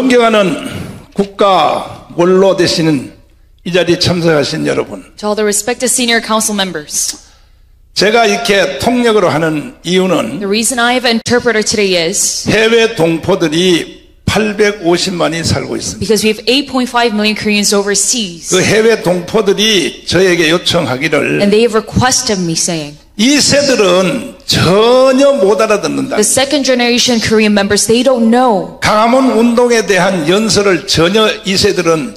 존경하는 국가 원로 되시는 이 자리에 참석하신 여러분, To all the respected senior council members, 제가 이렇게 통역으로 하는 이유는 the reason I have an interpreter today is 해외 동포들이 850만이 살고 있습니다. because we have 8.5 million Koreans overseas, 그 해외 동포들이 저에게 요청하기를 and they have requested me saying, 이 세들은 전혀 못 알아듣는다. the second generation Korean members, they don't know 강화문 운동에 대한 연설을 전혀 이 세들은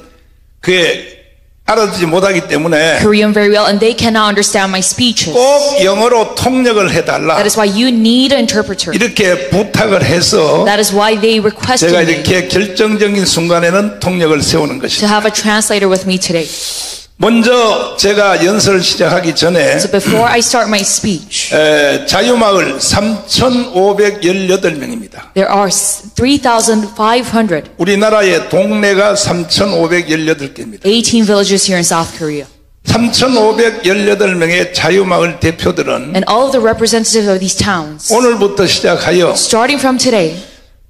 그게 알아듣지 못하기 때문에 Korean very well, and they cannot understand my speeches. 꼭 영어로 통역을 해달라. That is why you need an interpreter. 이렇게 부탁을 해서 That is why they requested 제가 me 이렇게 결정적인 순간에는 통역을 세우는 to 것입니다. have a translator with me today. 먼저 제가 연설을 시작하기 전에 So before I start my speech, 자유마을 3,518명입니다. there are 3,500, 우리나라의 동네가 3,518개입니다. 18 villages here in South Korea. 3,518명의 자유마을 대표들은 And all of the representatives of these towns, 오늘부터 시작하여 starting from today,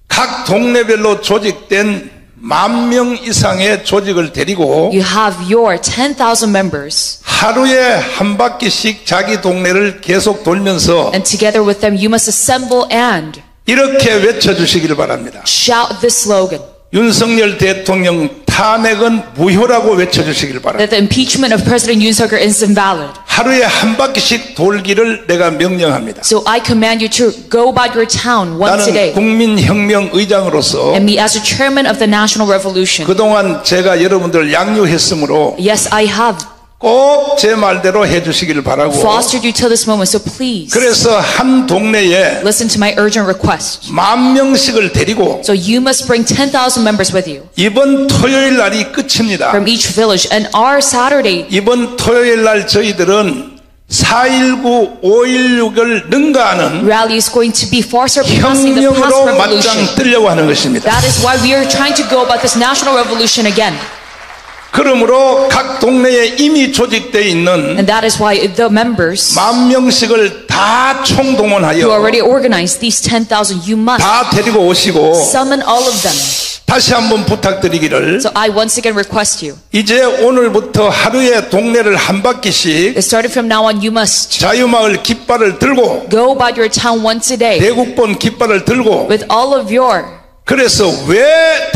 각 동네별로 조직된 10,000명 이상의 조직을 데리고 you have your 10,000 members, 하루에 한 바퀴씩 자기 동네를 계속 돌면서 and together with them you must assemble and 이렇게 외쳐주시기를 바랍니다. shout this slogan, 윤석열 대통령 탄핵은 무효라고 외쳐주시기를 바랍니다. that the impeachment of President Yoon Suk-yeol is invalid. 하루에 한 바퀴씩 돌기를 내가 명령합니다. So I command you to go about your town once a 나는 day. 국민혁명 의장으로서 And me as a chairman of the National Revolution. 그동안 제가 여러분들을 양육했으므로 Yes, I have 꼭 제 말대로 해주시기를 바라고 fostered you till this moment, so please 그래서 한 동네에 listen to my urgent request. 10,000명씩을 데리고 So you must bring 10,000 members with you 이번 토요일 날이 끝입니다. from each village. And our Saturday, 이번 토요일 날 저희들은 4.19, 5.16을 능가하는 rally is going to be far surpassing the past 혁명으로 revolution. 맞짱 뜨려고 하는 것입니다. That is why we are trying to go about this national revolution again. 그러므로 각 동네에 이미 조직되어 있는 And that is why the members 10,000명씩을 다 who 총동원하여 already organized, these 10,000, you must 다 데리고 오시고 summon all of them. 다시 한번 부탁드리기를 So I once again request you, 이제 오늘부터 하루에 동네를 한 바퀴씩 starting from now on, you must 자유마을 깃발을 들고 go about your town once a day 대국본 깃발을 들고 with all of your 그래서 왜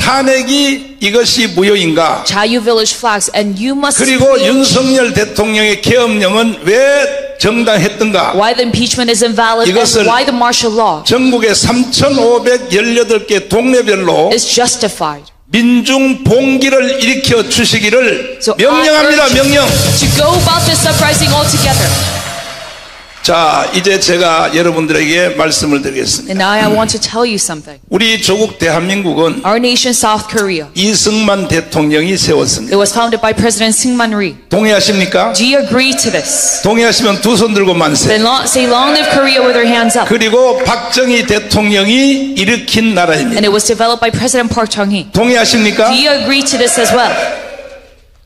탄핵이 이것이 무효인가? Chayu village flags, and you must 그리고 preach 윤석열 대통령의 계엄령은 왜 정당했던가? why the impeachment is invalid 이것을 and why the martial law 전국의 3,518개 동네별로 is justified. 민중 봉기를 일으켜 주시기를 So 명령합니다. I urge you 명령. to go about this uprising all together. 자, 이제 제가 여러분들에게 말씀을 드리겠습니다. And now I want to tell you something. 우리 조국 대한민국은 Our nation, South Korea, 이승만 대통령이 세웠습니다. it was founded by President Syngman Rhee. 동의하십니까? Do you agree to this? 동의하시면 두 손 들고 만세. Then say long live Korea with your hands up. 그리고 박정희 대통령이 일으킨 나라입니다. And it was developed by President Park Chung-hee. 동의하십니까? Do you agree to this as well?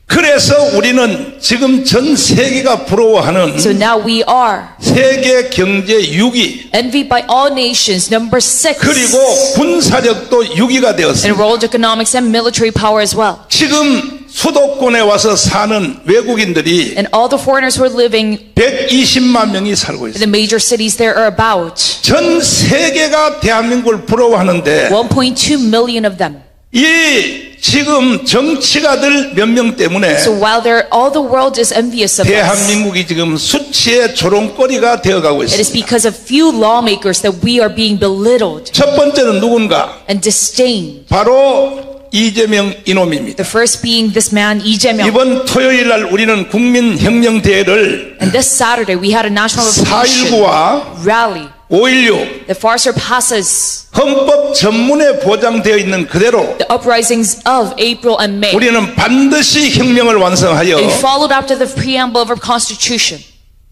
그래서 우리는 지금 전 세계가 부러워하는 So now we are 세계 경제 6위 envied by all nations, number 6, 그리고 군사력도 6위가 in 되었습니다. world economics and military power as well. 지금 수도권에 와서 사는 외국인들이 And all the foreigners who are living 120만 명이 살고 in 있습니다. the major cities there are about 전 세계가 대한민국을 부러워하는데 1.2 million of them. 이 지금 정치가들 몇 명 때문에 So while all the world is envious of us, 대한민국이 지금 수치의 조롱거리가 되어가고 it is 있습니다. because of few lawmakers that we are being belittled 첫 번째는 누군가? and disdained. 바로 이재명 이놈입니다. The first being this man, Lee Jae-myung. 이번 토요일 날 우리는 국민혁명대회를 And this Saturday we had a national revolution 4.19와 rally 5.16 that far surpasses 헌법 전문에 보장되어 있는 그대로 the uprisings of April and May. 우리는 반드시 혁명을 완성하여 They followed after the preamble of our constitution.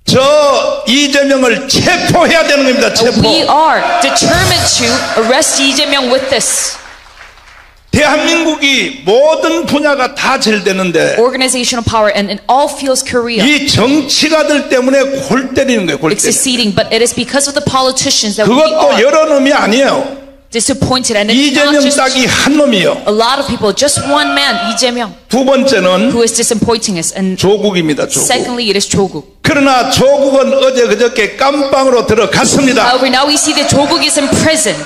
저 이재명을 체포해야 되는 겁니다. 체포. We are determined to arrest Lee Jae-myung with this. 대한민국이 모든 분야가 다 잘 되는데 Organizational power and in all fields Korea 이 정치가들 때문에 골 때리는 거예요. 골 is 때리는. succeeding, but it is because of the politicians that we 그것도 are. 여러 놈이 아니에요. disappointed, and it's not 이재명 just 딱이 한 놈이요. a lot of people, just one man, Lee Jae-myung, 두 번째는 who is disappointing us, and 조국입니다. 조국. secondly, it is Choguk. 그러나 조국은 어제 그저께 깜방으로 들어갔습니다. However, now we see that Choguk is imprisoned.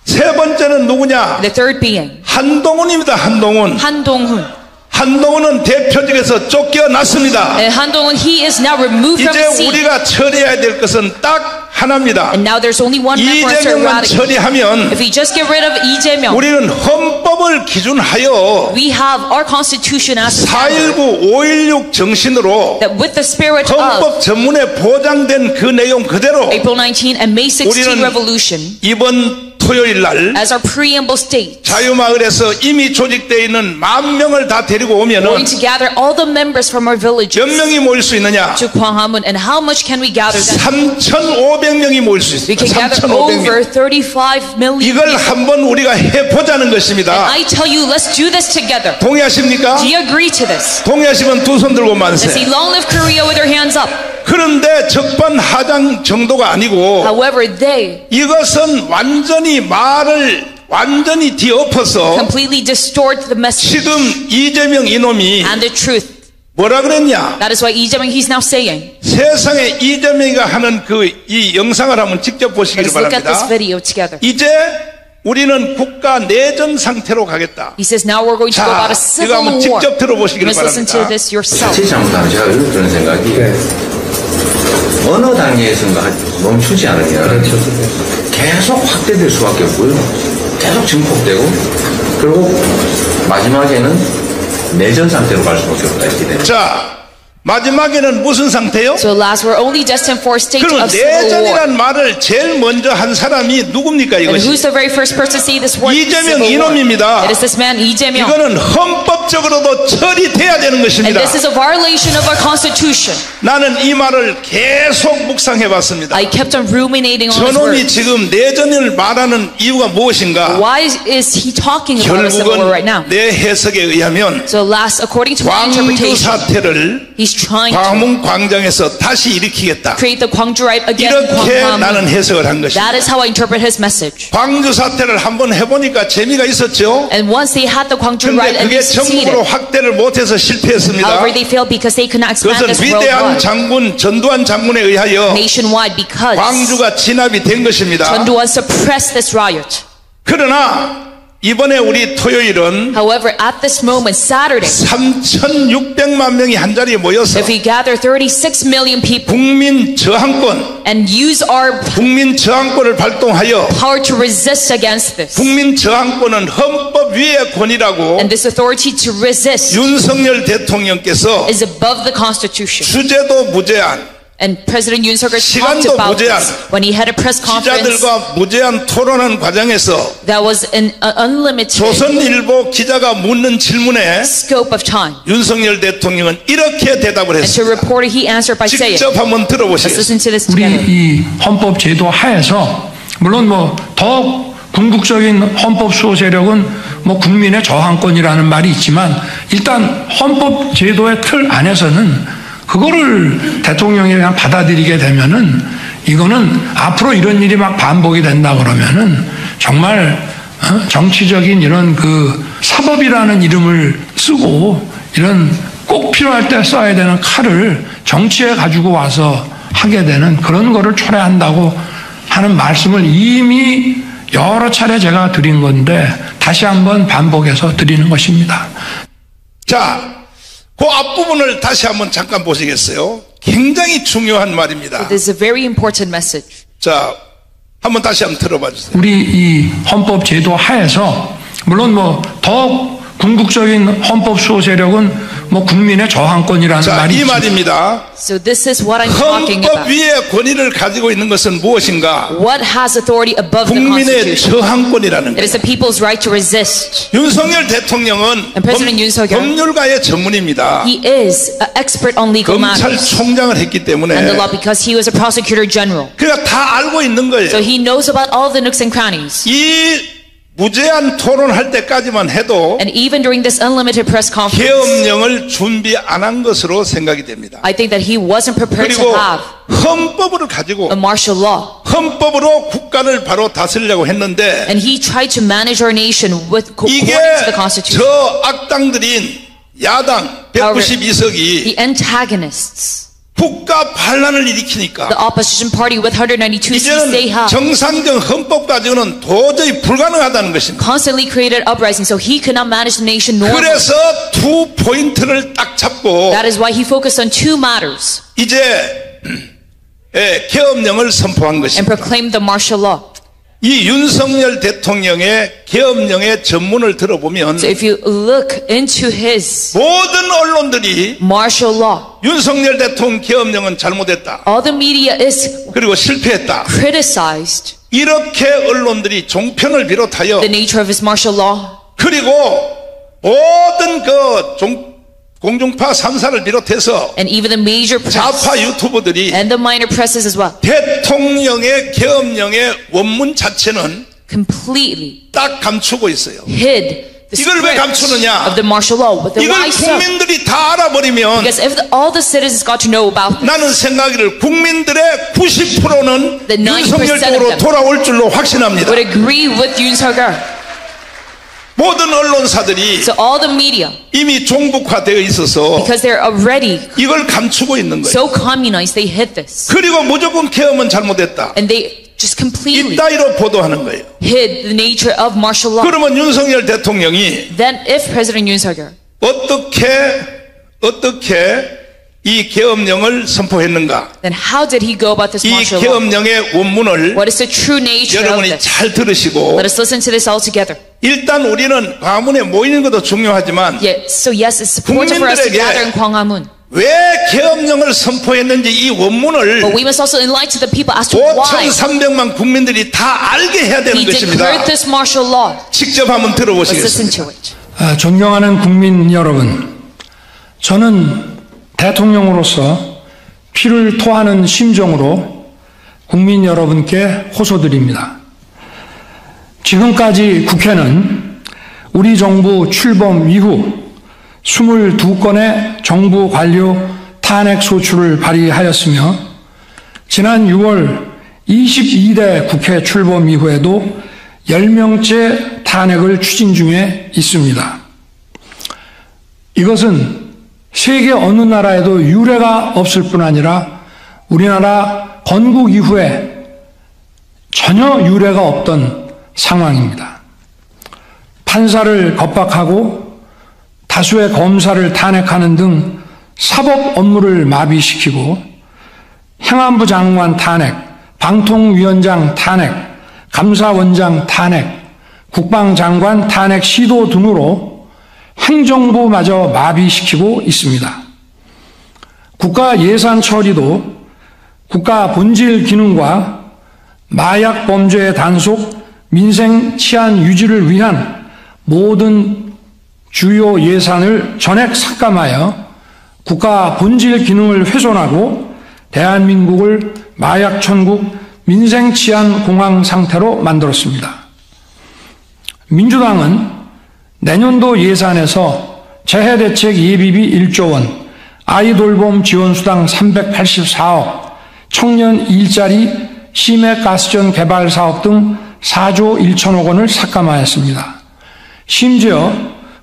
세 번째는 누구냐? The third being 한동훈입니다. 한동훈. Han Dong-hoon. 한동훈은 대표직에서 쫓겨났습니다. And Han Dong-hoon, he is now removed from 이제 the seat. 우리가 처리해야 될 것은 딱 하나입니다. And now there's only one man for us to 이재명만 eradicate. 처리하면 If we just get rid of Lee Jae-myung, 우리는 헌법을 기준하여 we have our constitution as a standard, 4.19, 5.16 정신으로 that with the spirit of 헌법 전문에 보장된 그 내용 그대로 April 19 and May 16 우리는 revolution, 이번 토요일 날 as our preamble states, 자유마을에서 이미 조직되어 있는 10,000명을 다 데리고 오면은 going to gather all the members from our villages 몇 명이 모일 수 있느냐? to Gwanghwamun. And how much can we gather them? 3,500명이 모일 수 We can 있습니다. gather 3,500명. over 35 million 이걸 people. 한번 우리가 해보자는 And 것입니다. I tell you, let's do this together. 동의하십니까? Do you agree to this? 동의하시면 두 손 들고 Let's 만세. see, long live Korea with their hands up. 그런데 적반하장 정도가 아니고 However, they 이것은 완전히 뒤엎어서 completely distort the message 지금 이재명 이놈이 and the truth. 뭐라 그랬냐? That is why Lee Jae-myung, he's now saying, 세상에 이재명이가 하는 이 영상을 한번 직접 보시길 let's look at this 바랍니다. video together. 이제 우리는 국가 내전 상태로 가겠다. He says, now we're going to go 자, about a 이거 civil 한번 war. 직접 들어보시길 Let's listen to 바랍니다. this yourself. 자칫 잘못하면 제가 그런 생각이 어느 단계에선가 멈추지 않으면 계속 확대될 수밖에 없고요. 계속 증폭되고 그리고 마지막에는 내전 상태로 갈 수밖에 없다 이렇게 됩니다. 자, 마지막에는 무슨 상태요? So last, we're only destined for a state 그럼 of civil war. 내전이란 말을 제일 먼저 한 사람이 누굽니까 And 이것이? who's the very first person to say this word? 이재명 Civil war? 이놈입니다. It is this man, Lee Jae-myung. 이거는 헌법적으로도 처리돼야 되는 And 것입니다. this is a violation of our constitution. 나는 이 말을 계속 묵상해 봤습니다. I kept on ruminating on his 저놈이 words. 지금 내전을 말하는 이유가 무엇인가? Why is he talking about a civil war right now? 결국은 내 해석에 의하면 So last, according to my 광주 interpretation, 사태를 he's trying to 광문 광장에서 다시 일으키겠다. create the Gwangju riot again in 이렇게 나는 Gwanghwamun. 해석을 한 것입니다. That is how I interpret his message. 광주 사태를 한번 해보니까 재미가 있었죠. And once they had the Gwangju 근데 riot and 그게 they succeeded, 전국으로 확대를 못해서 실패했습니다. however, they failed because they could not expand 그것은 this 위대한 worldwide, 장군 전두환 장군에 의하여 nationwide, because 광주가 진압이 된 것입니다. Chun Doo-hwan suppressed this riot. 그러나 이번에 우리 토요일은 However, at this moment, Saturday, 3,600만 명이 한 자리에 모여서 if we gather 36 million people 국민 저항권, and use our 국민 저항권을 발동하여 power to resist against this, 국민 저항권은 헌법 위의 권위라고 and this authority to resist 윤석열 대통령께서 is above the Constitution. 주제도 무제한, And President Yoon Suk-yeol talked 시간도 about 무제한, this when he had a press conference 기자들과 무제한 토론하는 과정에서 that was an unlimited 조선일보 기자가 묻는 질문에 scope of time. 윤석열 대통령은 이렇게 대답을 And to 했습니다. reporter, he answered by saying, 직접 한번 let's 들어보시겠습니다. listen to this 우리 together. 이 헌법 제도 하에서 물론 뭐 더 궁극적인 헌법 수호 세력은 뭐 국민의 저항권이라는 말이 있지만 일단 헌법 제도의 틀 안에서는 그거를 대통령이 그냥 받아들이게 되면은 이거는 앞으로 이런 일이 막 반복이 된다 그러면은 정말 정치적인 이런 그 사법이라는 이름을 쓰고 이런 꼭 필요할 때 써야 되는 칼을 정치에 가지고 와서 하게 되는 그런 거를 초래한다고 하는 말씀을 이미 여러 차례 제가 드린 건데 다시 한번 반복해서 드리는 것입니다. 자, 그 앞부분을 다시 한번 잠깐 보시겠어요? 굉장히 중요한 말입니다. This is a very important message. 자, 한번 다시 한번 들어봐 주세요. 우리 이 헌법 제도 하에서 물론 뭐 더 궁극적인 헌법 수호 세력은 뭐 국민의 저항권이라는 자, 말이 이 있습니다. 말입니다. So this is what I'm talking 헌법 about. 위에 권위를 가지고 있는 것은 무엇인가? What has authority above the 국민의 Constitution? 저항권이라는 It 거예요. is the people's right to resist. 윤석열 대통령은 And President Yoon Suk-yeol, 법률가의 전문입니다. he is an expert on legal matters 검찰총장을 했기 때문에 and the law because he was a prosecutor general. 그러니까 다 알고 있는 So 거예요. he knows about all the nooks and crannies. 이 무제한 토론할 때까지만 해도 And even during this unlimited press conference, 계엄령을 준비 안 한 것으로 생각이 됩니다. I think that he wasn't prepared to 그리고 have 헌법을 가지고 a martial law. 헌법으로 국가를 바로 다스리려고 했는데 And he tried to manage our nation with according 이게 to the Constitution. 저 악당들인 야당 192석이 The antagonists, 국가 반란을 일으키니까 the opposition party with 192 seats they 이제는 have, 정상적 헌법 가지고는 도저히 불가능하다는 것입니다. constantly created uprising, so he could not manage the nation normally. 그래서 두 포인트를 딱 잡고 That is why he focused on two matters 이제 계엄령을 선포한 and 것입니다. proclaimed the martial law. 이 윤석열 대통령의 계엄령의 전문을 들어보면 So if you look into his 모든 언론들이 martial law, 윤석열 대통령 계엄령은 잘못했다. all the media is 그리고 실패했다. criticized 이렇게 언론들이 종편을 비롯하여 the nature of his martial law. 그리고 모든 공중파 3사를 비롯해서 And even the major press 좌파 유튜버들이 and the minor presses as well 대통령의 계엄령의 원문 자체는 completely 딱 감추고 있어요. hid the 이걸 왜 script 감추느냐? of the martial law. But then 이걸 why so? 국민들이 다 알아버리면 Because if all the citizens got to know about this, 나는 생각이를 국민들의 90%는 The 90% 윤석열 쪽으로 of them 돌아올 줄로 확신합니다. would agree with Yoon Suk-yeol. 모든 언론사들이 So all the media, 이미 종북화되어 있어서 because they're already 이걸 감추고 있는 거예요. so communized, they hid this. 그리고 무조건 계엄은 잘못했다. And they just completely 이따위로 보도하는 거예요. hid the nature of martial law. 그러면 윤석열 대통령이 Then if President Yoon Suk-yeol 어떻게 이 계엄령을 선포했는가? then how did he go about this 이 martial law? 계엄령의 원문을 What is the true nature of 여러분이 this? 잘 들으시고 Let us listen to this all together. 일단 우리는 광화문에 모이는 것도 중요하지만 So yes, it's important for us to 국민들에게 gather in Gwanghwamun. 왜 계엄령을 선포했는지 이 원문을 But we must also enlighten the people as to why 5,300만 국민들이 다 알게 해야 되는 he 것입니다. declared this martial law. 직접 한번 Let's listen 들어보시겠습니다. to it. 존경하는 국민 여러분, 저는 대통령으로서 피를 토하는 심정으로 국민 여러분께 호소드립니다. 지금까지 국회는 우리 정부 출범 이후 22건의 정부 관료 탄핵 소추를 발의하였으며 지난 6월 22대 국회 출범 이후에도 10명째 탄핵을 추진 중에 있습니다. 이것은 세계 어느 나라에도 유례가 없을 뿐 아니라 우리나라 건국 이후에 전혀 유례가 없던 상황입니다. 판사를 겁박하고 다수의 검사를 탄핵하는 등 사법 업무를 마비시키고 행안부 장관 탄핵, 방통위원장 탄핵, 감사원장 탄핵, 국방장관 탄핵 시도 등으로 행정부마저 마비시키고 있습니다. 국가 예산 처리도 국가 본질 기능과 마약 범죄의 단속, 민생 치안 유지를 위한 모든 주요 예산을 전액 삭감하여 국가 본질 기능을 훼손하고 대한민국을 마약 천국, 민생 치안 공황 상태로 만들었습니다. 민주당은 내년도 예산에서 재해대책 예비비 1조 원, 아이돌봄 지원수당 384억, 청년 일자리, 심해가스전 개발 사업 등 4조 1천억 원을 삭감하였습니다. 심지어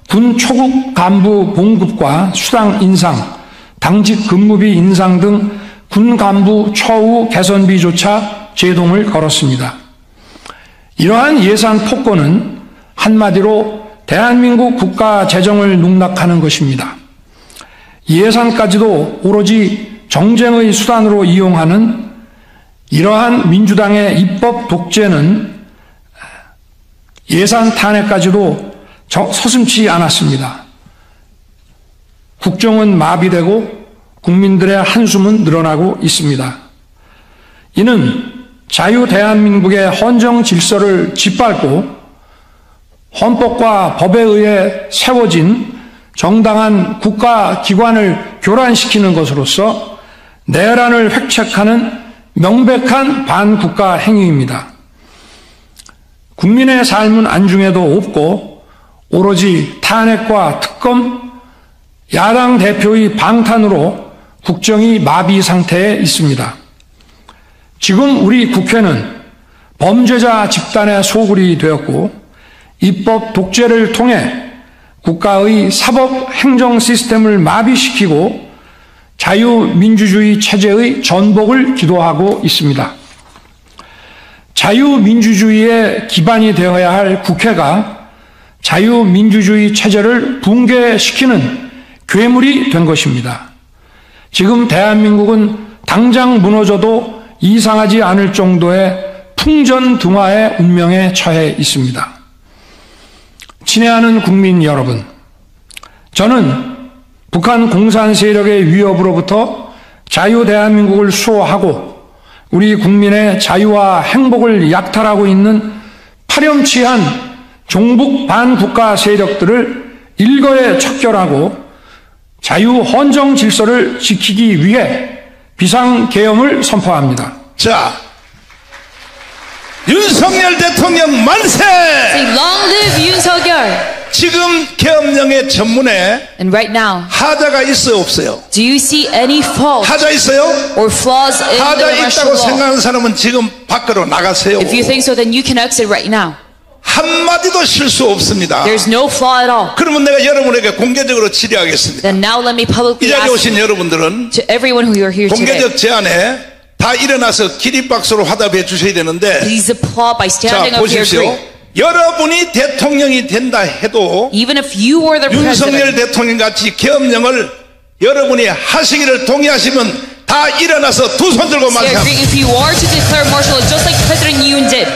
군 초급 간부 봉급과 수당 인상, 당직 근무비 인상 등 군 간부 처우 개선비조차 제동을 걸었습니다. 이러한 예산 폭거는 한마디로 대한민국 국가 재정을 농락하는 것입니다. 예산까지도 오로지 정쟁의 수단으로 이용하는 이러한 민주당의 입법 독재는 예산 탄핵까지도 서슴지 않았습니다. 국정은 마비되고 국민들의 한숨은 늘어나고 있습니다. 이는 자유 대한민국의 헌정 질서를 짓밟고 헌법과 법에 의해 세워진 정당한 국가기관을 교란시키는 것으로서 내란을 획책하는 명백한 반국가 행위입니다. 국민의 삶은 안중에도 없고 오로지 탄핵과 특검, 야당 대표의 방탄으로 국정이 마비 상태에 있습니다. 지금 우리 국회는 범죄자 집단의 소굴이 되었고 입법 독재를 통해 국가의 사법 행정 시스템을 마비시키고 자유민주주의 체제의 전복을 기도하고 있습니다. 자유민주주의의 기반이 되어야 할 국회가 자유민주주의 체제를 붕괴시키는 괴물이 된 것입니다. 지금 대한민국은 당장 무너져도 이상하지 않을 정도의 풍전등화의 운명에 처해 있습니다. 친애하는 국민 여러분, 저는 북한 공산 세력의 위협으로부터 자유 대한민국을 수호하고 우리 국민의 자유와 행복을 약탈하고 있는 파렴치한 종북 반국가 세력들을 일거에 척결하고 자유 헌정 질서를 지키기 위해 비상계엄을 선포합니다. 자, 윤석열 대통령 만세! Say, long live Yoon Suk-yeol. 지금 계엄령의 전문에 And right now, 하자가 있어요, 없어요? do you see any fault 하자 있어요? or flaws in 하자 the martial 있다고 law? 생각하는 사람은 지금 밖으로 나가세요. If you think so, then you can exit right now. 한마디도 실수 없습니다. There's no flaw at all. 그러면 내가 여러분에게 공개적으로 질의하겠습니다. Then now let me publicly 이 자리에 ask 오신 여러분들은 to everyone who are here today, 공개적 제안에 다 일어나서 기립박수로 화답해 주셔야 되는데, please applaud by standing 자 up here. 보십시오. 여러분이 대통령이 된다 해도 Even if you were the 윤석열 president, 대통령 같이 계엄령을 여러분이 하시기를 동의하시면 다 일어나서 두 손 들고 say, 만세합니다. agree if you are to declare martial law just like President Yoon did.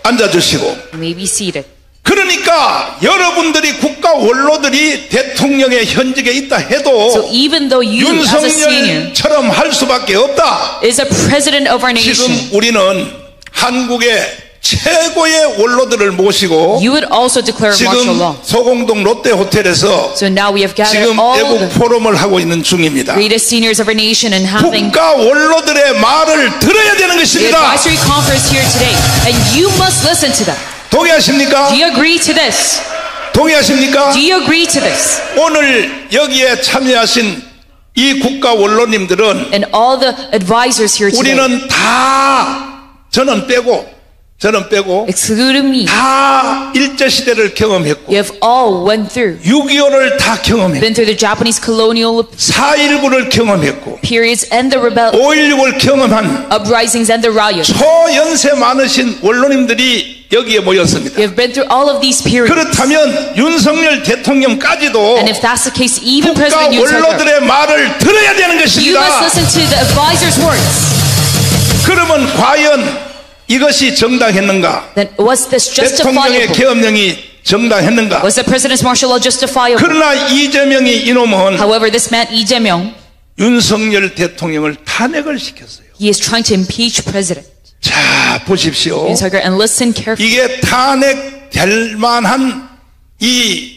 앉아주시고. You may be seated. 그러니까 여러분들이 국가 원로들이 대통령의 현직에 있다 So 해도 even though you, as a senior, 윤석열처럼 할 수밖에 없다. is a president of our 지금 nation, 우리는 한국의 최고의 원로들을 모시고 you would also declare martial 지금 law. 소공동 롯데호텔에서 So now we have gathered 지금 all 애국 the 포럼을 하고 있는 중입니다. greatest seniors of our nation and having 국가 원로들의 말을 들어야 되는 the 것입니다. advisory conference here today. And you must listen to them. 동의하십니까? Do you agree to this? 동의하십니까? Do you agree to this? 오늘 여기에 참여하신 이 국가 원로님들은 And all the advisors here today, 우리는 다 저는 빼고 excluding me, 다 일제시대를 경험했고 you have all went through, 6.25를 다 경험했고 been through the Japanese colonial 4.19를 경험했고 periods and the rebel 5.16을 경험한 uprisings and the riots. 초연세 많으신 원로님들이 여기에 모였습니다. You have been through all of these periods. 그렇다면 윤석열 대통령까지도 And if that's the case, even 국가 President Yoon Suk-yeol, 원로들의 말을 들어야 되는 you must 것입니다. listen to the advisors' words. 그러면 과연 이것이 정당했는가? Then was this 대통령의 justifiable? 계엄령이 정당했는가? Was the president's martial law justifiable? 그러나 이재명이 이놈은 However, this man Lee Jae-myung, 윤석열 대통령을 탄핵을 시켰어요. he is trying to impeach President 자, 보십시오. Yoon Suk-yeol, and listen carefully. 이게 탄핵될 만한 이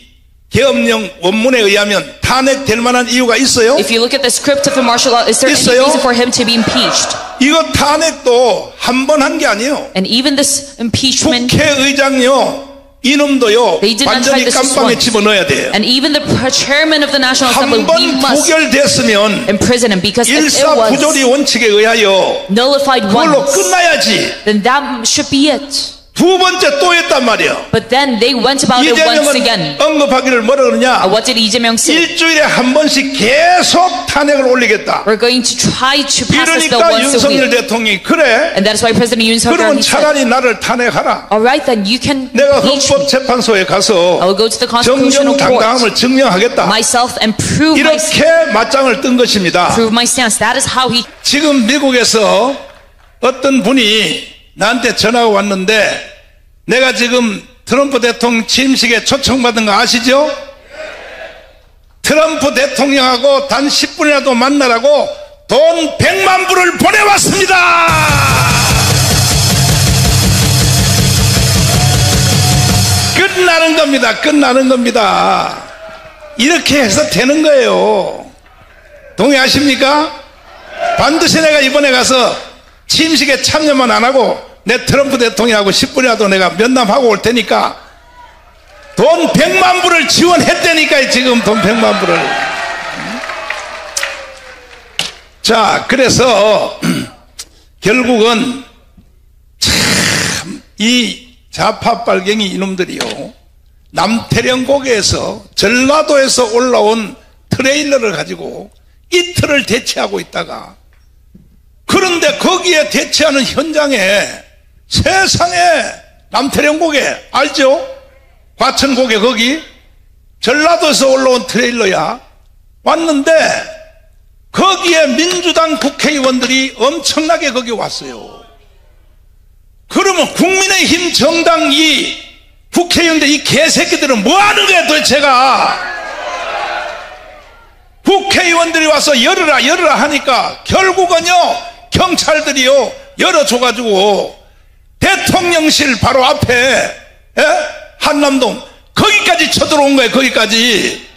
계엄령 원문에 의하면 탄핵될 만한 이유가 있어요? If you look at the script of the martial law, is there any 있어요? reason for him to be impeached? 이거 탄핵도 한 번 한 게 아니에요. And even this impeachment, 국회의장요, 이놈도요, They did not try 완전히 this just 깜빵에 once. 집어넣어야 돼요. and even the chairman of the National Assembly, 한 we 번 must 부결됐으면 imprison him, because if it 일사부조리 was 원칙에 의하여 nullified 그걸로 once, 끝나야지. then that should be it. 두 번째 또 했단 말이야. But then they went about it once again. 이재명은 언급하기를 뭐라 그러냐? What did Lee Jae-myung say? 일주일에 한 번씩 계속 탄핵을 올리겠다. We're going to try to pass this bill 이러니까 once a 윤석열 week. 대통령이 그래? And that is why President Yoon Suk-yeol, 그러면 he said, 차라리 나를 탄핵하라. all right, then you can 내가 impeach me. 헌법재판소에 I 가서 will go to the Constitutional 정정당당함을 Court 증명하겠다. myself and prove 이렇게 맞짱을 뜬 것입니다. my stance. That is how he. 지금 미국에서 어떤 분이 나한테 전화가 왔는데 내가 지금 트럼프 대통령 취임식에 초청받은 거 아시죠? 트럼프 대통령하고 단 10분이라도 만나라고 돈 100만 불을 보내왔습니다. 끝나는 겁니다. 이렇게 해서 되는 거예요. 동의하십니까? 반드시 내가 이번에 가서 취임식에 참여만 안 하고 내 트럼프 대통령하고 10분이라도 내가 면담하고 올 테니까 돈 100만 불을 지원했다니까. 지금 돈 100만 불을. 자, 그래서 결국은 참 이 좌파 빨갱이 이놈들이요, 남태령고개에서 전라도에서 올라온 트레일러를 가지고 이틀을 대치하고 있다가, 그런데 거기에 대치하는 현장에 세상에 남태령고개 알죠? 과천고개 거기 전라도에서 올라온 트레일러야. 왔는데 거기에 민주당 국회의원들이 엄청나게 거기 왔어요. 그러면 국민의힘 정당 이 국회의원들 이 개새끼들은 뭐 하는 거야 도대체가? 국회의원들이 와서 열어라 열어라 하니까 결국은요 경찰들이요 열어줘가지고 대통령실 바로 앞에 한남동 거기까지 쳐들어온 거예요. 거기까지.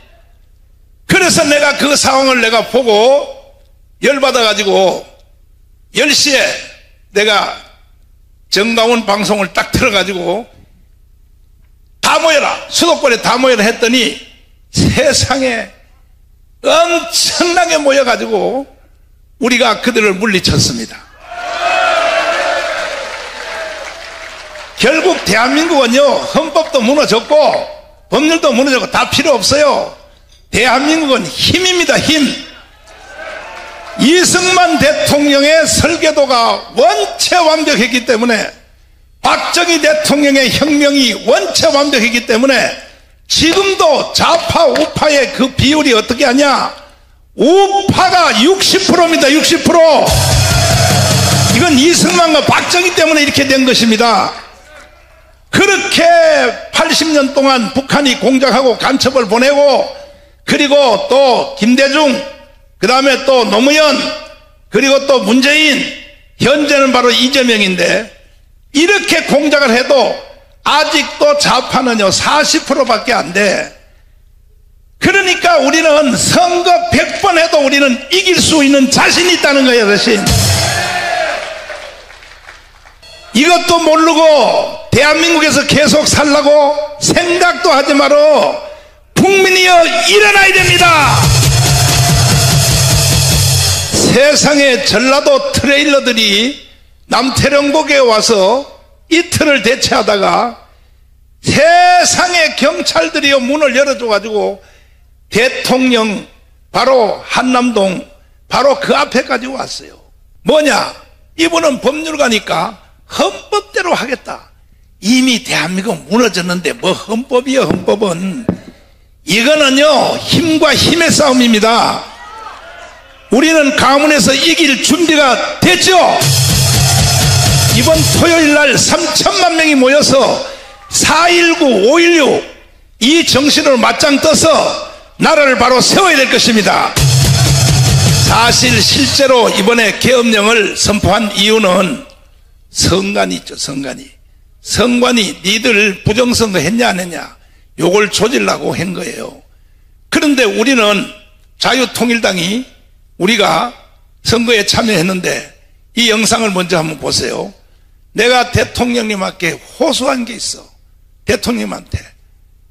그래서 내가 그 상황을 내가 보고 열받아가지고 10시에 내가 정가운 방송을 딱 틀어가지고 다 모여라 수도권에 다 모여라 했더니 세상에 엄청나게 모여가지고 우리가 그들을 물리쳤습니다. 결국 대한민국은요 헌법도 무너졌고 법률도 무너졌고 다 필요 없어요. 대한민국은 힘입니다. 힘. 이승만 대통령의 설계도가 원체 완벽했기 때문에, 박정희 대통령의 혁명이 원체 완벽했기 때문에 지금도 좌파 우파의 그 비율이 어떻게 하냐, 우파가 60%입니다. 60%. 이건 이승만과 박정희 때문에 이렇게 된 것입니다. 그렇게 80년 동안 북한이 공작하고 간첩을 보내고, 그리고 또 김대중, 그 다음에 또 노무현, 그리고 또 문재인, 현재는 바로 이재명인데, 이렇게 공작을 해도 아직도 좌파는요 40%밖에 안 돼. 그러니까 우리는 선거 100번 해도 우리는 이길 수 있는 자신이 있다는 거예요. 자신. 이것도 모르고 대한민국에서 계속 살라고 생각도 하지 마라. 국민이여 일어나야 됩니다. 세상에 전라도 트레일러들이 남태령고개에 와서 이틀을 대치하다가 세상에 경찰들이 문을 열어줘가지고 대통령 바로 한남동 바로 그 앞에까지 왔어요. 뭐냐, 이분은 법률가니까 헌법대로 하겠다. 이미 대한민국 무너졌는데 뭐 헌법이요. 헌법은 이거는요 힘과 힘의 싸움입니다. 우리는 가문에서 이길 준비가 됐죠. 이번 토요일날 3천만 명이 모여서 4.19, 5.16 이 정신으로 맞짱 떠서 나라를 바로 세워야 될 것입니다. 사실 실제로 이번에 계엄령을 선포한 이유는 선관위 있죠. 선관위 니들 부정선거 했냐 안 했냐 요걸 조지려고 한 거예요. 그런데 우리는 자유통일당이 우리가 선거에 참여했는데 이 영상을 먼저 한번 보세요. 내가 대통령님께 호소한 게 있어. 대통령님한테.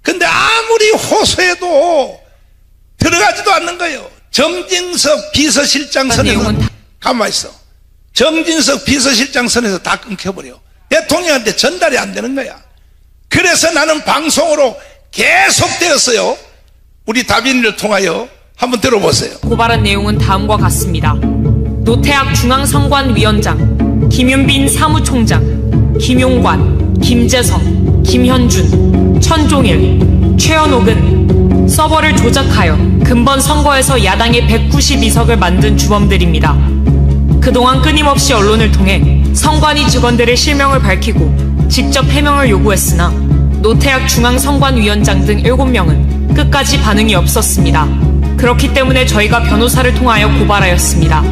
근데 아무리 호소해도 들어가지도 않는 거예요. 정진석 비서실장 선에서 가만히 있어. 정진석 비서실장 선에서 다 끊겨버려. 대통령한테 전달이 안 되는 거야. 그래서 나는 방송으로 계속 되었어요. 우리 다빈이를 통하여 한번 들어보세요. 고발한 내용은 다음과 같습니다. 노태학 중앙선관위원장, 김윤빈 사무총장, 김용관, 김재성, 김현준, 천종일, 최현옥은 서버를 조작하여 근본 선거에서 야당의 192석을 만든 주범들입니다. 그동안 끊임없이 언론을 통해 선관위 직원들의 실명을 밝히고 직접 해명을 요구했으나 노태학 중앙선관위원장 등 7명은 끝까지 반응이 없었습니다. 그렇기 때문에 저희가 변호사를 통하여 고발하였습니다.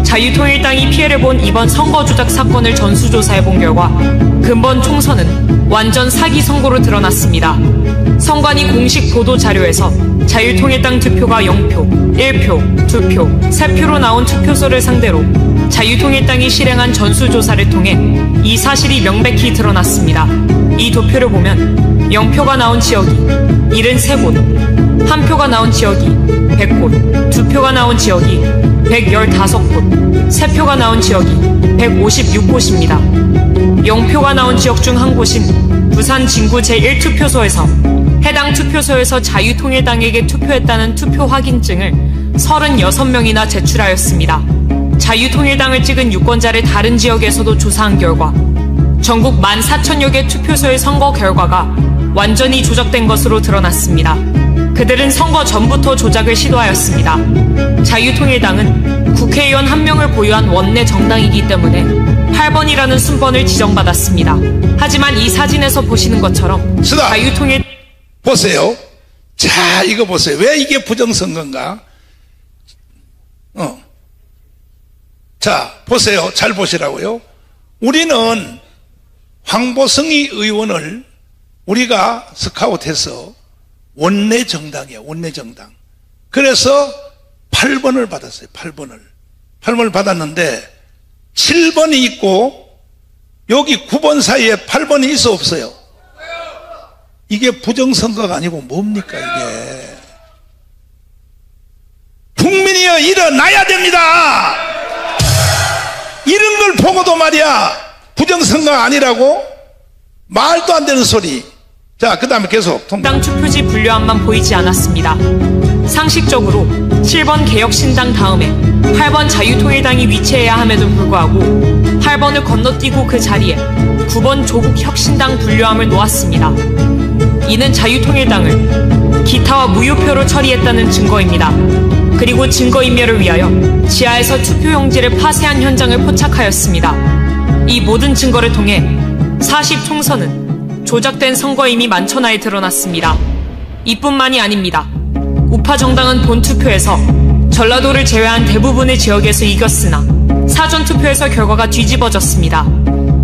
자유통일당이 피해를 본 이번 선거 조작 사건을 전수조사해본 결과 근본 총선은 완전 사기 선거로 드러났습니다. 선관위 공식 보도 자료에서 자유통일당 득표가 0표, 1표, 2표, 3표로 나온 투표소를 상대로 자유통일당이 실행한 전수조사를 통해 이 사실이 명백히 드러났습니다. 이 도표를 보면 0표가 나온 지역이 73곳, 1표가 나온 지역이 100곳, 2표가 나온 지역이 115곳, 3표가 나온 지역이 156곳입니다. 0표가 나온 지역 중 한 곳인 부산 진구 제1투표소에서 해당 투표소에서 자유통일당에게 투표했다는 투표 확인증을 36명이나 제출하였습니다. 자유통일당을 찍은 유권자를 다른 지역에서도 조사한 결과 전국 14,000여 개 투표소의 선거 결과가 완전히 조작된 것으로 드러났습니다. 그들은 선거 전부터 조작을 시도하였습니다. 자유통일당은 국회의원 1명을 보유한 원내 정당이기 때문에 8번이라는 순번을 지정받았습니다. 하지만 이 사진에서 보시는 것처럼 자유통일 보세요. 자, 이거 보세요. 왜 이게 부정선거인가? 자, 보세요. 잘 보시라고요. 우리는 황보성이 의원을 우리가 스카웃해서 원내 정당이에요. 원내 정당. 그래서 8번을 받았어요. 8번을 받았는데 7번이 있고 여기 9번 사이에 8번이 있어 없어요? 이게 부정선거가 아니고 뭡니까 이게? 국민이여 일어나야 됩니다. 이런 걸 보고도 말이야 부정선거가 아니라고? 말도 안 되는 소리. 자, 그 다음에 계속 당 투표지 분류함만 보이지 않았습니다. 상식적으로 7번 개혁신당 다음에 8번 자유통일당이 위치해야 함에도 불구하고 8번을 건너뛰고 그 자리에 9번 조국혁신당 분류함을 놓았습니다. 이는 자유통일당을 기타와 무효표로 처리했다는 증거입니다. 그리고 증거인멸을 위하여 지하에서 투표용지를 파쇄한 현장을 포착하였습니다. 이 모든 증거를 통해 40총선은 조작된 선거임이 만천하에 드러났습니다. 이뿐만이 아닙니다. 우파 정당은 본투표에서 전라도를 제외한 대부분의 지역에서 이겼으나 사전투표에서 결과가 뒤집어졌습니다.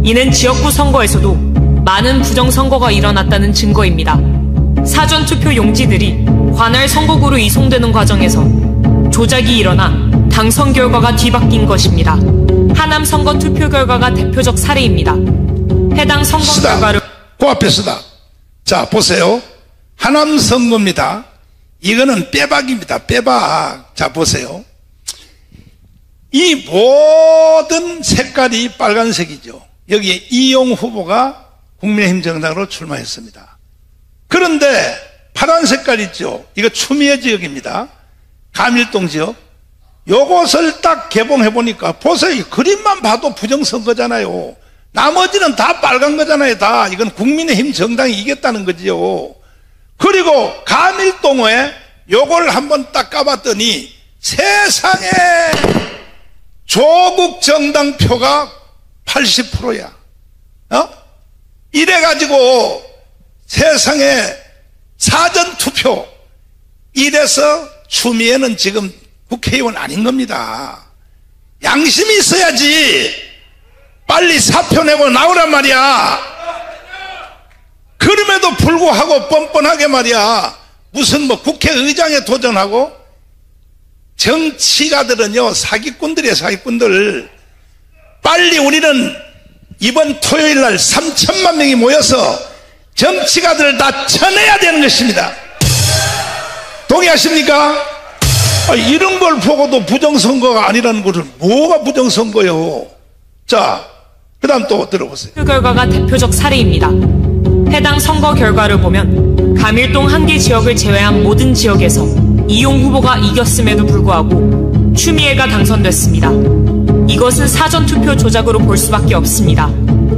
이는 지역구 선거에서도 많은 부정선거가 일어났다는 증거입니다. 사전투표 용지들이 관할 선거구로 이송되는 과정에서 조작이 일어나 당선 결과가 뒤바뀐 것입니다. 하남 선거 투표 결과가 대표적 사례입니다. 해당 선거 결과를 그 앞에 쓰다. 자, 보세요. 하남 선거입니다. 이거는 빼박입니다. 빼박. 자, 보세요. 이 모든 색깔이 빨간색이죠. 여기에 이용 후보가 국민의힘 정당으로 출마했습니다. 그런데 파란 색깔 있죠. 이거 추미애 지역입니다. 가밀동 지역. 요것을 딱 개봉해 보니까 보세요. 이 그림만 봐도 부정선거잖아요. 나머지는 다 빨간 거잖아요. 다. 이건 국민의힘 정당이 이겼다는 거지요. 그리고 가밀동에 요걸 한번 딱 까봤더니 세상에 조국 정당 표가 80%야. 이래가지고 세상에 사전투표 이래서 추미애는 지금 국회의원 아닌 겁니다. 양심이 있어야지 빨리 사표 내고 나오란 말이야. 그럼에도 불구하고 뻔뻔하게 말이야 무슨 뭐 국회의장에 도전하고. 정치가들은요 사기꾼들이에요. 사기꾼들. 빨리 우리는 이번 토요일날 3천만 명이 모여서 정치가들을 다 쳐내야 되는 것입니다. 동의하십니까? 이런 걸 보고도 부정선거가 아니라는 것은 뭐가 부정선거요? 자, 그 다음 또 들어보세요. 그 결과가 대표적 사례입니다. 해당 선거 결과를 보면 가밀동 한 개 지역을 제외한 모든 지역에서 이용 후보가 이겼음에도 불구하고 추미애가 당선됐습니다. 이것은 사전투표 조작으로 볼 수밖에 없습니다.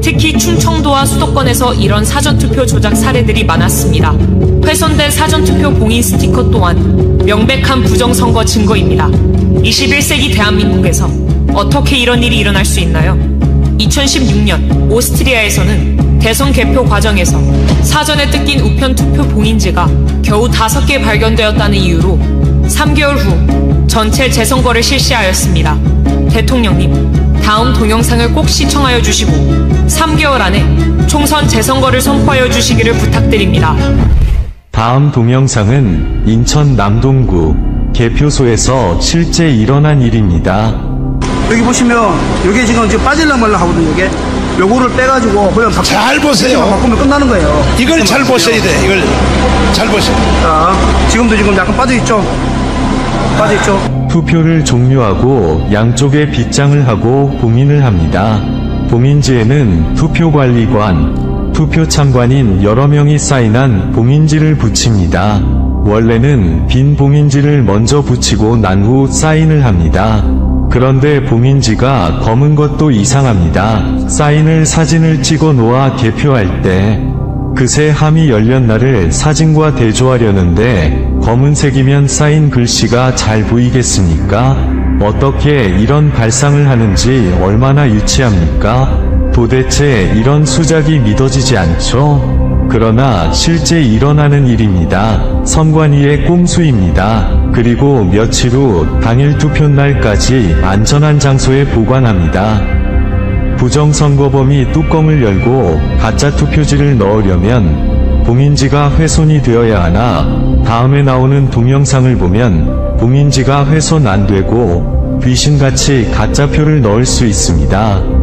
특히 충청도와 수도권에서 이런 사전투표 조작 사례들이 많았습니다. 훼손된 사전투표 봉인 스티커 또한 명백한 부정선거 증거입니다. 21세기 대한민국에서 어떻게 이런 일이 일어날 수 있나요? 2016년 오스트리아에서는 대선 개표 과정에서 사전에 뜯긴 우편 투표 봉인지가 겨우 5개 발견되었다는 이유로 3개월 후 전체 재선거를 실시하였습니다. 대통령님, 다음 동영상을 꼭 시청하여 주시고 3개월 안에 총선 재선거를 선포하여 주시기를 부탁드립니다. 다음 동영상은 인천 남동구 개표소에서 실제 일어난 일입니다. 여기 보시면 이게 지금 빠질랑 말랑 하거든요. 이게 요거를 빼가지고 그냥 잘 보세요. 바꾸면 끝나는 거예요. 이걸 잘 보셔야 돼. 이걸 잘 보세요. 자, 지금도 지금 약간 빠져있죠? 빠져있죠? 투표를 종료하고 양쪽에 빗장을 하고 봉인을 합니다. 봉인지에는 투표관리관, 투표참관인 여러 명이 사인한 봉인지를 붙입니다. 원래는 빈 봉인지를 먼저 붙이고 난 후 사인을 합니다. 그런데 봉인지가 검은 것도 이상합니다. 사인을 사진을 찍어 놓아 개표할 때 그새 함이 열린 날을 사진과 대조하려는데 검은색이면 사인 글씨가 잘 보이겠습니까? 어떻게 이런 발상을 하는지 얼마나 유치합니까? 도대체 이런 수작이 믿어지지 않죠? 그러나 실제 일어나는 일입니다. 선관위의 꼼수입니다. 그리고 며칠 후 당일 투표날까지 안전한 장소에 보관합니다. 부정선거범이 뚜껑을 열고 가짜 투표지를 넣으려면 봉인지가 훼손이 되어야 하나 다음에 나오는 동영상을 보면 봉인지가 훼손 안 되고 귀신같이 가짜표를 넣을 수 있습니다.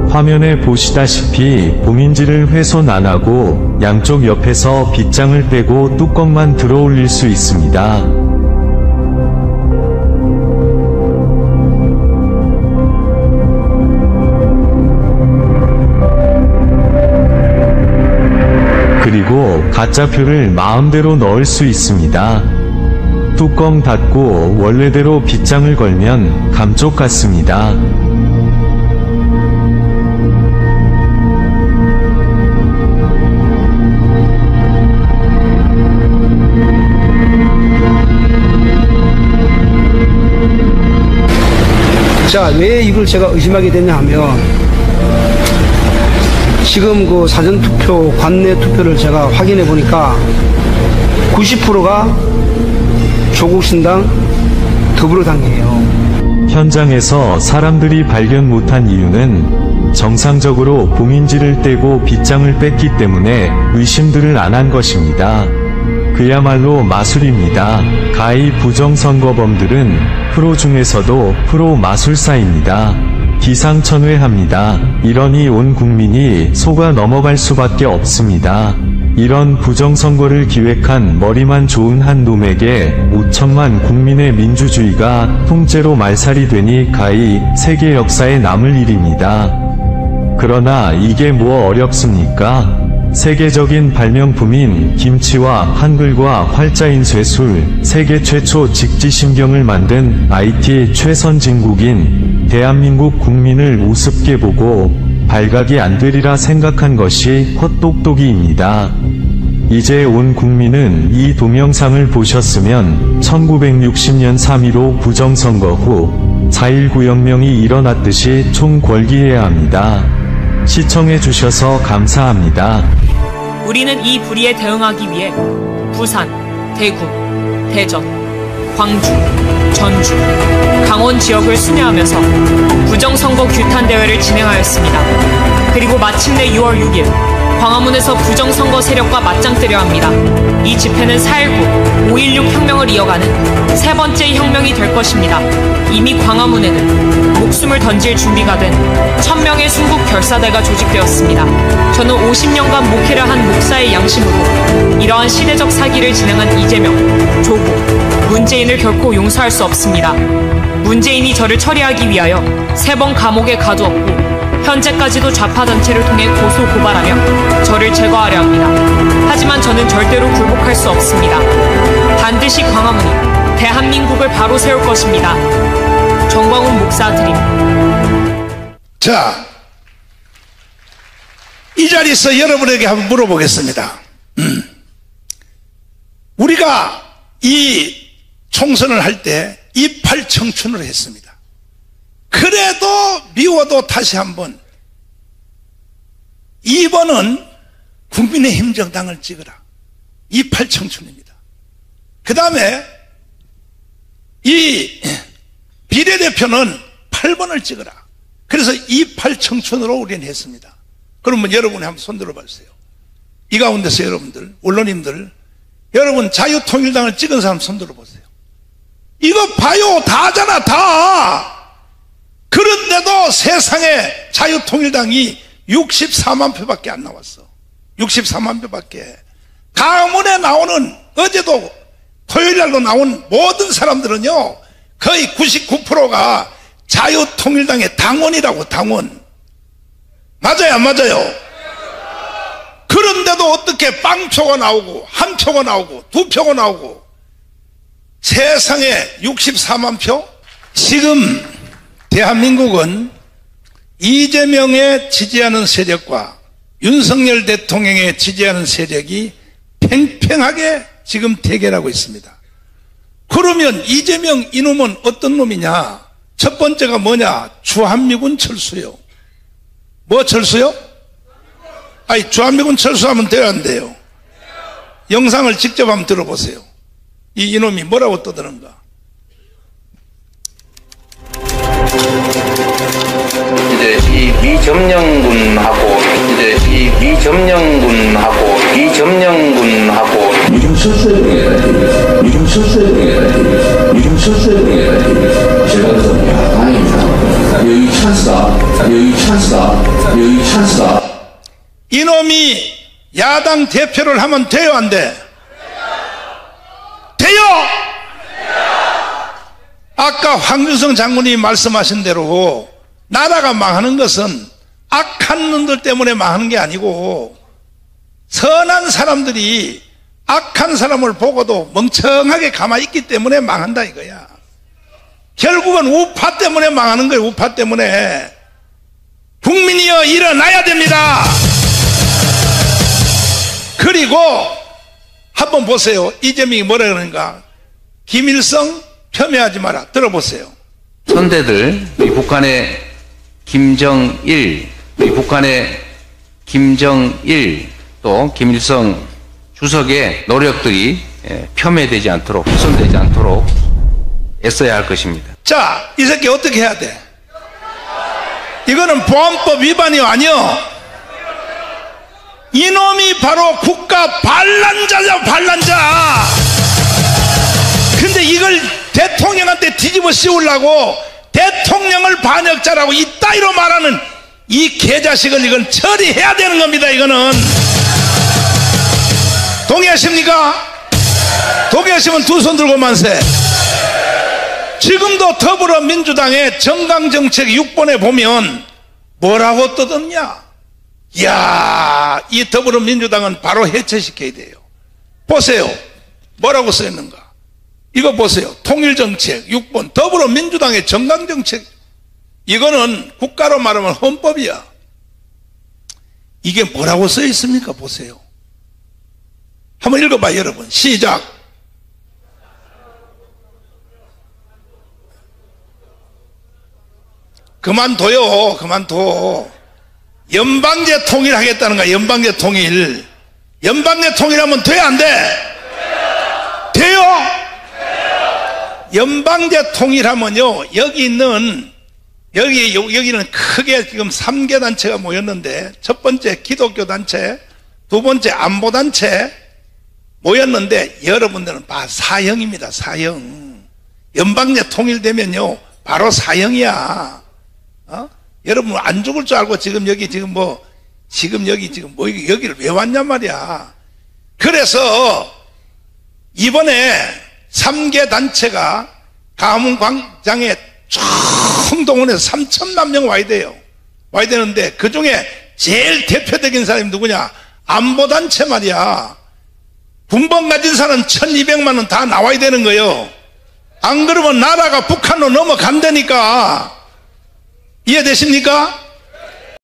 화면에 보시다시피 봉인지를 훼손 안 하고 양쪽 옆에서 빗장을 빼고 뚜껑만 들어 올릴 수 있습니다. 그리고 가짜표를 마음대로 넣을 수 있습니다. 뚜껑 닫고 원래대로 빗장을 걸면 감쪽 같습니다. 자, 왜 이걸 제가 의심하게 됐냐 하면 지금 그 사전투표, 관내 투표를 제가 확인해 보니까 90%가 조국신당, 더불어당이에요. 현장에서 사람들이 발견 못한 이유는 정상적으로 봉인지를 떼고 빗장을 뺐기 때문에 의심들을 안 한 것입니다. 그야말로 마술입니다. 가히 부정선거범들은 프로 중에서도 프로 마술사입니다. 기상천외합니다. 이러니 온 국민이 속아 넘어갈 수밖에 없습니다. 이런 부정선거를 기획한 머리만 좋은 한 놈에게 5천만 국민의 민주주의가 통째로 말살이 되니 가히 세계 역사에 남을 일입니다. 그러나 이게 뭐 어렵습니까? 세계적인 발명품인 김치와 한글과 활자인 쇠술, 세계 최초 직지심경을 만든 IT 최선진국인 대한민국 국민을 우습게 보고 발각이 안 되리라 생각한 것이 헛똑똑이입니다. 이제 온 국민은 이 동영상을 보셨으면 1960년 3.15 부정선거 후 4.19 혁명이 일어났듯이 총궐기해야 합니다. 시청해주셔서 감사합니다. 우리는 이 불의에 대응하기 위해 부산, 대구, 대전, 광주, 전주, 강원 지역을 순회하면서 부정선거 규탄 대회를 진행하였습니다. 그리고 마침내 6월 6일 광화문에서 부정선거 세력과 맞짱뜨려 합니다. 이 집회는 4.19, 5.16 혁명을 이어가는 세 번째 혁명이 될 것입니다. 이미 광화문에는 목숨을 던질 준비가 된 1000명의 순국 결사대가 조직되었습니다. 저는 50년간 목회를 한 목사의 양심으로 이러한 시대적 사기를 진행한 이재명, 조국, 문재인을 결코 용서할 수 없습니다. 문재인이 저를 처리하기 위하여 3번 감옥에 가두었고 현재까지도 좌파단체를 통해 고소 고발하며 저를 제거하려 합니다. 하지만 저는 절대로 굴복할 수 없습니다. 반드시 광화문이 대한민국을 바로 세울 것입니다. 정광훈 목사 드림. 자, 이 자리에서 여러분에게 한번 물어보겠습니다. 우리가 이 총선을 할 때 이팔 청춘을 했습니다. 그래도 미워도 다시 한번 2번은 국민의힘 정당을 찍어라. 이팔 청춘입니다. 그 다음에 이 비례대표는 8번을 찍어라. 그래서 이팔 청춘으로 우리는 했습니다. 그러면 여러분이 한번 손 들어봐주세요. 이 가운데서 여러분들, 언론인들, 여러분 자유통일당을 찍은 사람 손 들어보세요. 이거 봐요. 다잖아, 다. 그런데도 세상에 자유통일당이 64만 표밖에 안 나왔어. 64만 표밖에. 가문에 나오는, 어제도 토요일날로 나온 모든 사람들은요 거의 99%가 자유통일당의 당원이라고. 당원. 맞아요 안 맞아요? 그런데도 어떻게 빵표가 나오고 한 표가 나오고 두 표가 나오고. 세상에 64만 표? 지금 대한민국은 이재명의 지지하는 세력과 윤석열 대통령의 지지하는 세력이 팽팽하게 지금 대결하고 있습니다. 그러면 이재명 이놈은 어떤 놈이냐? 첫 번째가 뭐냐? 주한미군 철수요. 뭐 철수요? 아니 주한미군 철수하면 돼요 안 돼요? 영상을 직접 한번 들어보세요. 이놈이 뭐라고 떠드는가? 이제 이 미점령군하고 요즘 철수에 동의했다. 요즘 철수에 동의했다. 제가 그래서 다행이다. 여기 찬스다. 이놈이 야당 대표를 하면 돼요 안 돼? 돼요? 아까 황준성 장군이 말씀하신 대로 나라가 망하는 것은 악한 놈들 때문에 망하는 게 아니고 선한 사람들이 악한 사람을 보고도 멍청하게 가만히 있기 때문에 망한다 이거야. 결국은 우파 때문에 망하는 거예요. 우파 때문에. 국민이여 일어나야 됩니다. 그리고 한번 보세요. 이재명이 뭐라 그러는가? 김일성 폄훼하지 마라. 들어보세요. 선대들, 우리 북한의 김정일, 또 김일성 주석의 노력들이 폄훼되지 않도록, 훼손되지 않도록 애써야 할 것입니다. 자, 이 새끼 어떻게 해야 돼? 이거는 보안법 위반이요 아니요? 이놈이 바로 국가 반란자죠. 반란자. 근데 이걸 대통령한테 뒤집어 씌우려고 대통령을 반역자라고 이따위로 말하는 이 개자식을 이건 처리해야 되는 겁니다. 이거는 동의하십니까? 동의하시면 두 손 들고 만세. 지금도 더불어민주당의 정강정책 6번에 보면 뭐라고 떠드냐? 이야, 이 더불어민주당은 바로 해체시켜야 돼요. 보세요. 뭐라고 써있는가? 이거 보세요. 통일정책 6번 더불어민주당의 정강정책. 이거는 국가로 말하면 헌법이야. 이게 뭐라고 써있습니까? 보세요. 한번 읽어봐요 여러분. 시작. 그만둬요. 그만둬. 연방제 통일하겠다는 거야. 연방제 통일. 연방제 통일하면 돼 안 돼? 돼요? 연방제 통일하면요 여기는 크게 지금 3개 단체가 모였는데, 첫 번째 기독교 단체, 두 번째 안보 단체 모였는데, 여러분들은 사형입니다. 사형. 연방제 통일되면요 바로 사형이야. 여러분 안 죽을 줄 알고 지금 여기 여기를 왜 왔냔 말이야. 그래서 이번에 3개 단체가 가문광장에 총동원해서 3천만 명 와야 돼요. 와야 되는데 그 중에 제일 대표적인 사람이 누구냐? 안보단체 말이야. 군번 가진 사람 1200만 원 다 나와야 되는 거예요. 안 그러면 나라가 북한으로 넘어간다니까. 이해되십니까?